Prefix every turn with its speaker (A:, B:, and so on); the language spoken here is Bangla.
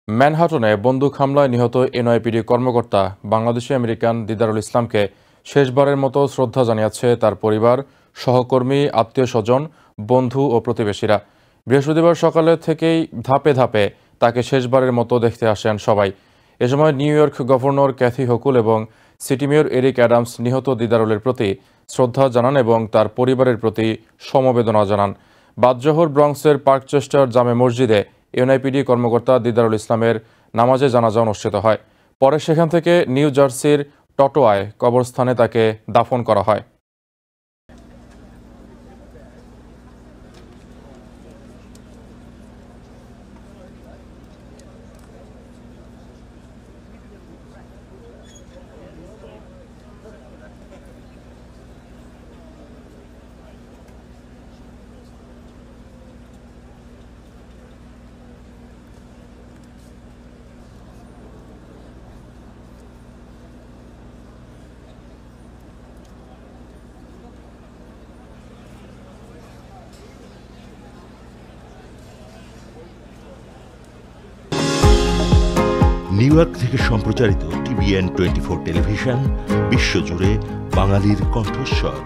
A: ম্যানহাটনে বন্দুক হামলায় নিহত এনওয়াইপিডি কর্মকর্তা বাংলাদেশি আমেরিকান দিদারুল ইসলামকে শেষবারের মতো শ্রদ্ধা জানিয়েছে তার পরিবার, সহকর্মী, আত্মীয়স্বজন, বন্ধু ও প্রতিবেশীরা। বৃহস্পতিবার সকালে থেকেই ধাপে ধাপে তাকে শেষবারের মতো দেখতে আসেন সবাই। এ সময় New York governor Kathy Hochul এবং সিটি মেয়র এরিক অ্যাডামস নিহত দিদারুলের প্রতি শ্রদ্ধা জানান এবং তার পরিবারের প্রতি সমবেদনা জানান। বাদজোহর ব্রঙ্কসের পার্কচেস্টার জামে মসজিদে এনআইপিডি কর্মকর্তা দিদারুল ইসলামের নামাজে জানাজা অনুষ্ঠিত হয়। পরে সেখান থেকে নিউ জার্সির টটোয়ায় কবরস্থানে তাকে দাফন করা হয়।
B: নিউ ইয়র্ক থেকে সম্প্রচারিত TVN 24 টেলিভিশন বিশ্বজুড়ে বাঙালির কণ্ঠস্বর।